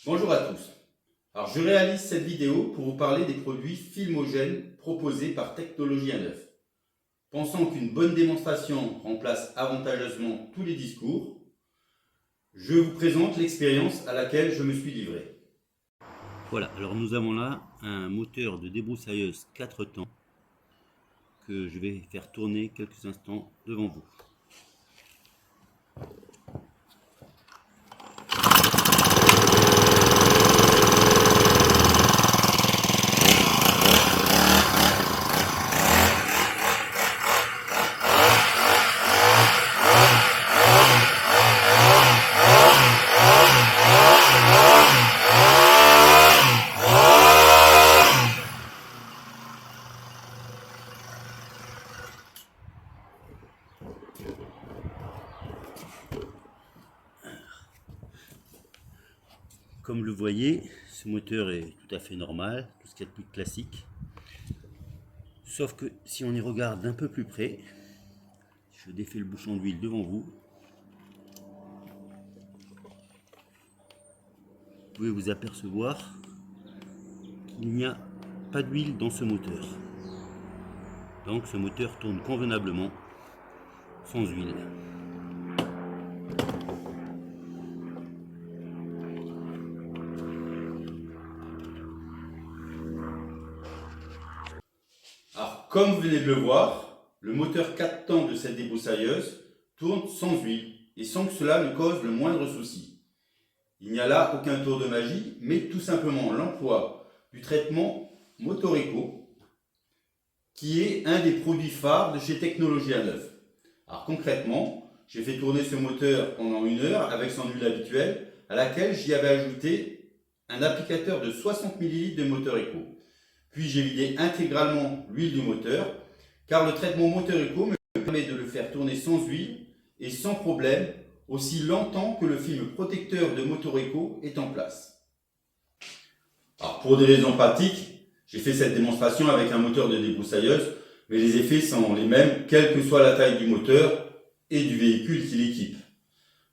Bonjour à tous. Alors, je réalise cette vidéo pour vous parler des produits filmogènes proposés par Technologie à Neuf. Pensant qu'une bonne démonstration remplace avantageusement tous les discours, je vous présente l'expérience à laquelle je me suis livré. Voilà, alors nous avons là un moteur de débroussailleuse 4 temps que je vais faire tourner quelques instants devant vous. Comme vous le voyez, ce moteur est tout à fait normal, tout ce qu'il y a de plus classique. Sauf que si on y regarde d'un peu plus près, je défais le bouchon d'huile devant vous, vous pouvez vous apercevoir qu'il n'y a pas d'huile dans ce moteur. Donc ce moteur tourne convenablement sans huile. Alors, comme vous venez de le voir, le moteur 4 temps de cette débroussailleuse tourne sans huile et sans que cela ne cause le moindre souci. Il n'y a là aucun tour de magie, mais tout simplement l'emploi du traitement Motoreco, qui est un des produits phares de chez Technologie à Neuf. Alors concrètement, j'ai fait tourner ce moteur pendant 1 heure avec son huile habituelle, à laquelle j'y avais ajouté un applicateur de 60 ml de Motoreco. Puis j'ai vidé intégralement l'huile du moteur, car le traitement Motoreco me permet de le faire tourner sans huile et sans problème, aussi longtemps que le film protecteur de Motoreco est en place. Alors pour des raisons pratiques, j'ai fait cette démonstration avec un moteur de débroussailleuse, mais les effets sont les mêmes quelle que soit la taille du moteur et du véhicule qui l'équipe.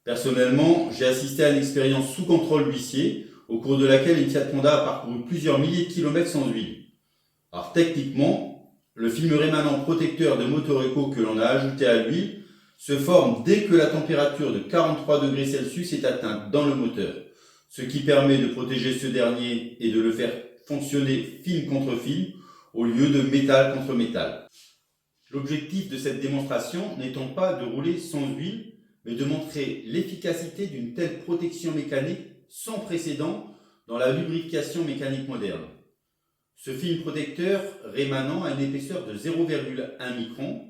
Personnellement, j'ai assisté à une expérience sous contrôle d'huissier, au cours de laquelle une Fiat Panda a parcouru plusieurs milliers de kilomètres sans huile. Alors techniquement, le film rémanent protecteur de Motoreco que l'on a ajouté à l'huile se forme dès que la température de 43 degrés Celsius est atteinte dans le moteur, ce qui permet de protéger ce dernier et de le faire fonctionner film contre film au lieu de métal contre métal. L'objectif de cette démonstration n'étant pas de rouler sans huile, mais de montrer l'efficacité d'une telle protection mécanique sans précédent dans la lubrification mécanique moderne. Ce film protecteur rémanent a une épaisseur de 0,1 micron.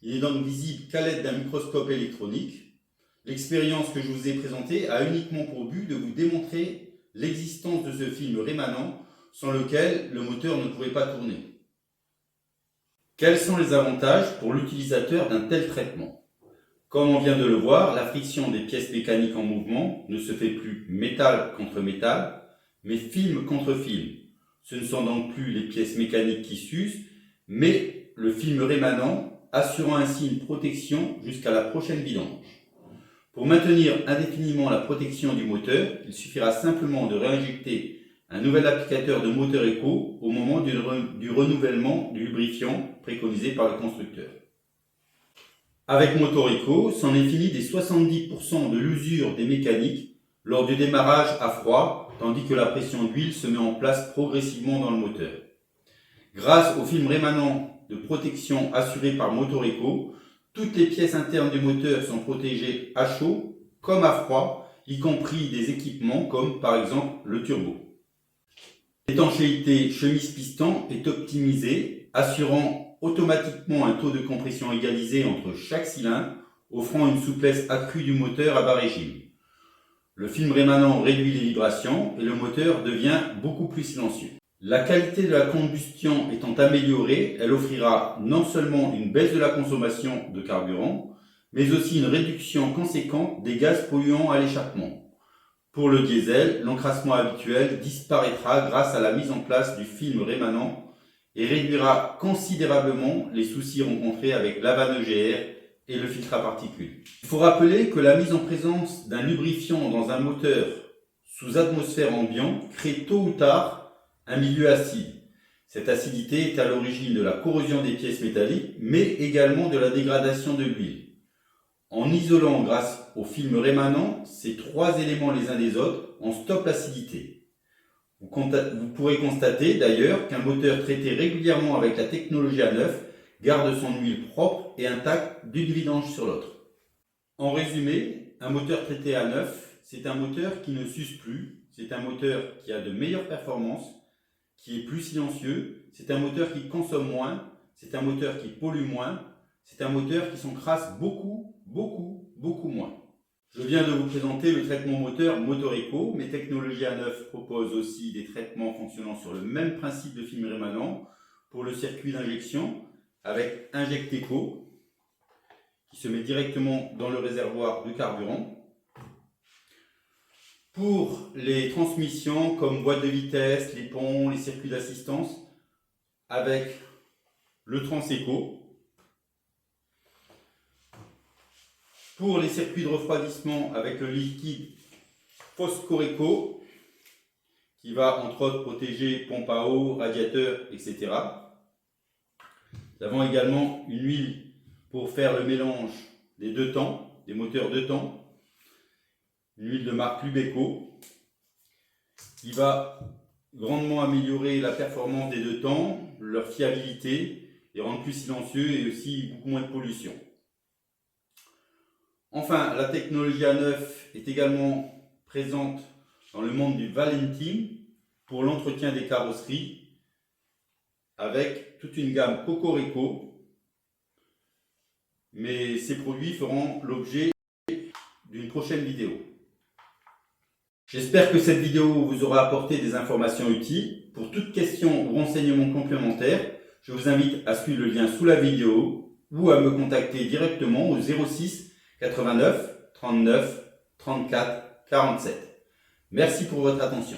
Il est donc visible qu'à l'aide d'un microscope électronique. L'expérience que je vous ai présentée a uniquement pour but de vous démontrer l'existence de ce film rémanent sans lequel le moteur ne pourrait pas tourner. Quels sont les avantages pour l'utilisateur d'un tel traitement? Comme on vient de le voir, la friction des pièces mécaniques en mouvement ne se fait plus métal contre métal, mais film contre film. Ce ne sont donc plus les pièces mécaniques qui s'usent, mais le film rémanent, assurant ainsi une protection jusqu'à la prochaine vidange. Pour maintenir indéfiniment la protection du moteur, il suffira simplement de réinjecter un nouvel applicateur de Motoreco au moment du renouvellement du lubrifiant préconisé par le constructeur. Avec Motoreco, c'en est fini des 70% de l'usure des mécaniques lors du démarrage à froid, tandis que la pression d'huile se met en place progressivement dans le moteur. Grâce au film rémanent de protection assuré par Motoreco, toutes les pièces internes du moteur sont protégées à chaud comme à froid, y compris des équipements comme par exemple le turbo. L'étanchéité chemise-piston est optimisée, assurant automatiquement un taux de compression égalisé entre chaque cylindre, offrant une souplesse accrue du moteur à bas régime. Le film rémanent réduit les vibrations et le moteur devient beaucoup plus silencieux. La qualité de la combustion étant améliorée, elle offrira non seulement une baisse de la consommation de carburant, mais aussi une réduction conséquente des gaz polluants à l'échappement. Pour le diesel, l'encrassement habituel disparaîtra grâce à la mise en place du film rémanent et réduira considérablement les soucis rencontrés avec la vanne EGR et le filtre à particules. Il faut rappeler que la mise en présence d'un lubrifiant dans un moteur sous atmosphère ambiante crée tôt ou tard un milieu acide. Cette acidité est à l'origine de la corrosion des pièces métalliques, mais également de la dégradation de l'huile. En isolant grâce au film rémanent ces trois éléments les uns des autres, on stoppe l'acidité. Vous pourrez constater d'ailleurs qu'un moteur traité régulièrement avec la technologie A9 garde son huile propre et intacte d'une vidange sur l'autre. En résumé, un moteur traité A9, c'est un moteur qui ne s'use plus, c'est un moteur qui a de meilleures performances, qui est plus silencieux, c'est un moteur qui consomme moins, c'est un moteur qui pollue moins, c'est un moteur qui s'encrasse beaucoup moins. Je viens de vous présenter le traitement moteur Motoreco, mais Technologie A9 propose aussi des traitements fonctionnant sur le même principe de film rémanent pour le circuit d'injection avec Injecteco qui se met directement dans le réservoir de carburant. Pour les transmissions comme boîte de vitesse, les ponts, les circuits d'assistance, avec le Transeco. Pour les circuits de refroidissement, avec le liquide Foscoreco, qui va entre autres protéger pompe à eau, radiateur, etc. Nous avons également une huile pour faire le mélange des deux temps, des moteurs deux temps. Une huile de marque Lubeco qui va grandement améliorer la performance des deux temps, leur fiabilité, les rendre plus silencieux et aussi beaucoup moins de pollution. Enfin, la technologie A9 est également présente dans le monde du Valentim pour l'entretien des carrosseries avec toute une gamme Cocorico, mais ces produits feront l'objet d'une prochaine vidéo. J'espère que cette vidéo vous aura apporté des informations utiles. Pour toute question ou renseignement complémentaire, je vous invite à suivre le lien sous la vidéo ou à me contacter directement au 06 89 39 34 47. Merci pour votre attention.